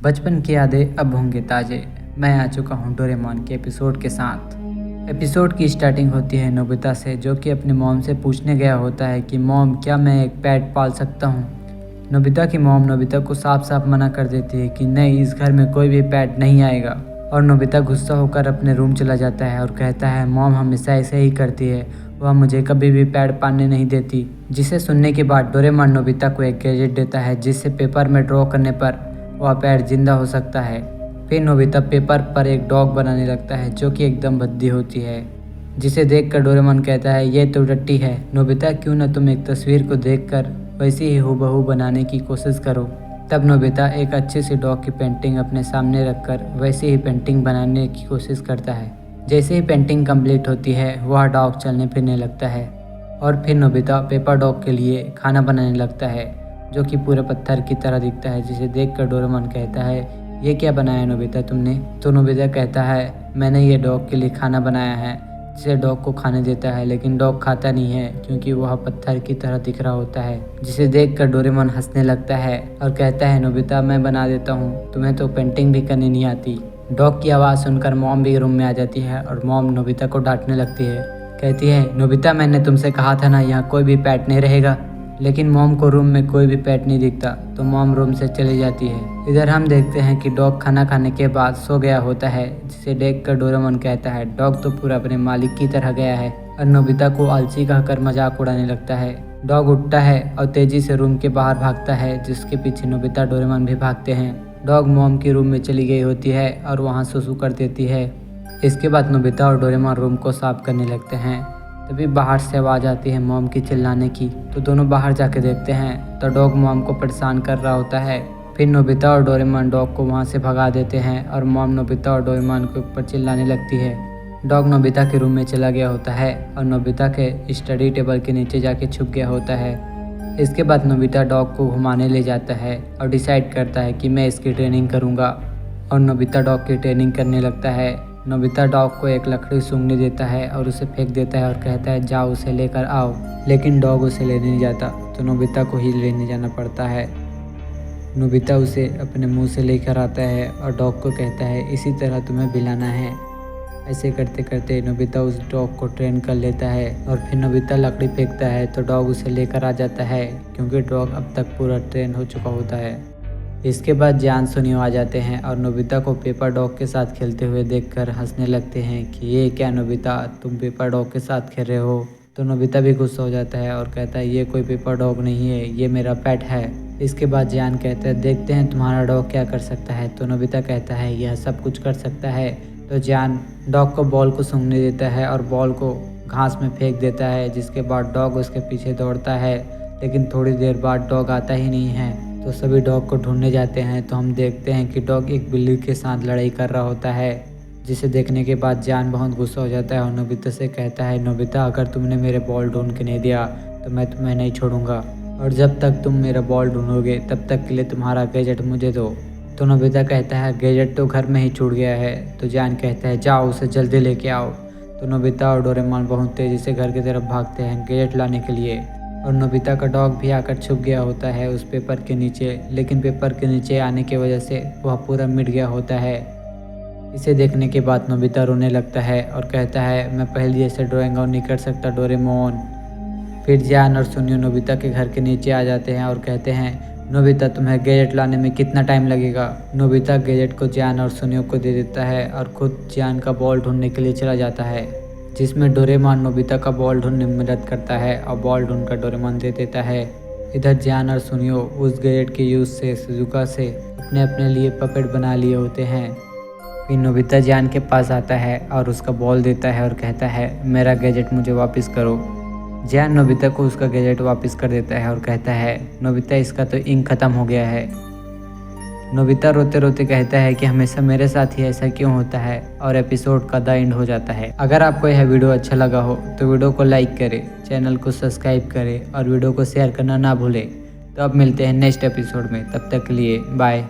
बचपन की यादें अब होंगे ताजे। मैं आ चुका हूँ डोरेमोन के एपिसोड के साथ। एपिसोड की स्टार्टिंग होती है नोबिता से, जो कि अपनी मॉम से पूछने गया होता है कि मॉम, क्या मैं एक पेट पाल सकता हूँ। नोबिता की मॉम नोबिता को साफ साफ मना कर देती है कि नहीं, इस घर में कोई भी पेट नहीं आएगा। और नोबिता गुस्सा होकर अपने रूम चला जाता है और कहता है मॉम हमेशा ऐसे ही करती है, वह मुझे कभी भी पेट पालने नहीं देती। जिसे सुनने के बाद डोरेमोन नोबिता को एक गैजेट देता है, जिससे पेपर में ड्रॉ करने पर वह पेट जिंदा हो सकता है। फिर नोबिता पेपर पर एक डॉग बनाने लगता है, जो कि एकदम भद्दी होती है। जिसे देखकर डोरेमोन कहता है ये तो टट्टी है। नोबिता, क्यों न तुम एक तस्वीर को देखकर वैसी ही हूबहू बनाने की कोशिश करो। तब नोबिता एक अच्छी सी डॉग की पेंटिंग अपने सामने रखकर वैसी ही पेंटिंग बनाने की कोशिश करता है। जैसे ही पेंटिंग कंप्लीट होती है, वह डॉग चलने फिरने लगता है। और फिर नोबिता पेपर डॉग के लिए खाना बनाने लगता है, जो कि पूरे पत्थर की तरह दिखता है। जिसे देखकर डोरेमोन कहता है ये क्या बनाया नोबिता तुमने। तो नोबिता कहता है मैंने ये डॉग के लिए खाना बनाया है। जिसे डॉग को खाने देता है, लेकिन डॉग खाता नहीं है क्योंकि वह पत्थर की तरह दिख रहा होता है। जिसे देखकर डोरेमोन हंसने लगता है और कहता है नोबिता, मैं बना देता हूँ, तुम्हें तो पेंटिंग भी करनी नहीं आती। डॉग की आवाज़ सुनकर मॉम भी रूम में आ जाती है और मॉम नोबिता को डांटने लगती है। कहती है नोबिता, मैंने तुमसे कहा था ना यहाँ कोई भी पेट नहीं रहेगा। लेकिन मॉम को रूम में कोई भी पेट नहीं दिखता, तो मॉम रूम से चली जाती है। इधर हम देखते हैं कि डॉग खाना खाने के बाद सो गया होता है। जिसे देखकर डोरेमोन कहता है डॉग तो पूरा अपने मालिक की तरह गया है। और नोबिता को आलसी कहकर मजाक उड़ाने लगता है। डॉग उठता है और तेजी से रूम के बाहर भागता है, जिसके पीछे नोबिता डोरेमोन भी भागते हैं। डॉग मॉम की रूम में चली गई होती है और वहाँ सुसु कर देती है। इसके बाद नोबिता और डोरेमोन रूम को साफ करने लगते हैं। तभी बाहर से आवाज़ आती है मॉम की चिल्लाने की। तो दोनों बाहर जाके देखते हैं तो डॉग मॉम को परेशान कर रहा होता है। फिर नोबिता और डोरेमोन डॉग को वहाँ से भगा देते हैं और मॉम नोबिता और डोरेमोन के ऊपर चिल्लाने लगती है। डॉग नोबिता के रूम में चला गया होता है और नोबिता के स्टडी टेबल के नीचे जाके छुप गया होता है। इसके बाद नोबिता डॉग को घुमाने ले जाता है और डिसाइड करता है कि मैं इसकी ट्रेनिंग करूँगा। और नोबिता डॉग की ट्रेनिंग करने लगता है। नोबिता डॉग को एक लकड़ी सूंघने देता है और उसे फेंक देता है और कहता है जाओ उसे लेकर आओ। लेकिन डॉग उसे लेने नहीं जाता, तो नोबिता को ही लेने जाना पड़ता है। नोबिता उसे अपने मुंह से लेकर आता है और डॉग को कहता है इसी तरह तुम्हें भिलाना है। ऐसे करते करते नोबिता उस डॉग को ट्रेन कर लेता है। और फिर नोबिता लकड़ी फेंकता है तो डॉग उसे लेकर आ जाता है, क्योंकि डॉग अब तक पूरा ट्रेन हो चुका होता है। इसके बाद जियान सुनियो आ जाते हैं और नोबिता को पेपर डॉग के साथ खेलते हुए देखकर हंसने लगते हैं कि ये क्या नोबिता, तुम पेपर डॉग के साथ खेल रहे हो। तो नोबिता भी गुस्सा हो जाता है और कहता है ये कोई पेपर डॉग नहीं है, ये मेरा पेट है। इसके बाद जियान कहता है देखते हैं तुम्हारा डॉग क्या कर सकता है। तो नोबिता कहता है यह सब कुछ कर सकता है। तो जियान डॉग को बॉल को सूंघने देता है और बॉल को घास में फेंक देता है। जिसके बाद डॉग उसके पीछे दौड़ता है, लेकिन थोड़ी देर बाद डॉग आता ही नहीं है। तो सभी डॉग को ढूंढने जाते हैं। तो हम देखते हैं कि डॉग एक बिल्ली के साथ लड़ाई कर रहा होता है। जिसे देखने के बाद जान बहुत गुस्सा हो जाता है और नोबिता से कहता है नोबिता, अगर तुमने मेरे बॉल ढूंढ के नहीं दिया तो मैं तुम्हें नहीं छोड़ूंगा, और जब तक तुम मेरा बॉल ढूंढोगे तब तक के लिए तुम्हारा गैजेट मुझे दो। तो नोबिता कहता है गैजेट तो घर में ही छूट गया है। तो जान कहता है जाओ उसे जल्दी लेके आओ। तो नोबिता और डोरेमोन बहुत तेज़ी से घर की तरफ भागते हैं गैजेट लाने के लिए। और नोबिता का डॉग भी आकर छुप गया होता है उस पेपर के नीचे, लेकिन पेपर के नीचे आने की वजह से वह पूरा मिट गया होता है। इसे देखने के बाद नोबिता रोने लगता है और कहता है मैं पहले जैसे ड्राइंग और नहीं कर सकता डोरेमोन। फिर जियान और सुनियो नोबिता के घर के नीचे आ जाते हैं और कहते हैं नोबिता, तुम्हें गैजेट लाने में कितना टाइम लगेगा। नोबिता गैजेट को जियान और सुनियो को दे देता है और खुद जियान का बॉल ढूंढने के लिए चला जाता है, जिसमें डोरेमोन नोबिता का बॉल ढूंढने में मदद करता है और बॉल ढूंढकर डोरेमोन दे देता है। इधर जियान और सुनियो उस गैजेट के यूज़ से सुजुका से अपने अपने लिए पपेट बना लिए होते हैं। फिर नोबिता जियान के पास आता है और उसका बॉल देता है और कहता है मेरा गैजेट मुझे वापस करो। जियान नोबिता को उसका गैजेट वापस कर देता है और कहता है नोबिता, इसका तो इंक ख़त्म हो गया है। नोबिता रोते रोते कहता है कि हमेशा मेरे साथ ही ऐसा क्यों होता है, और एपिसोड का द एंड हो जाता है। अगर आपको यह वीडियो अच्छा लगा हो तो वीडियो को लाइक करें, चैनल को सब्सक्राइब करें और वीडियो को शेयर करना ना भूलें। तो अब मिलते हैं नेक्स्ट एपिसोड में, तब तक के लिए बाय।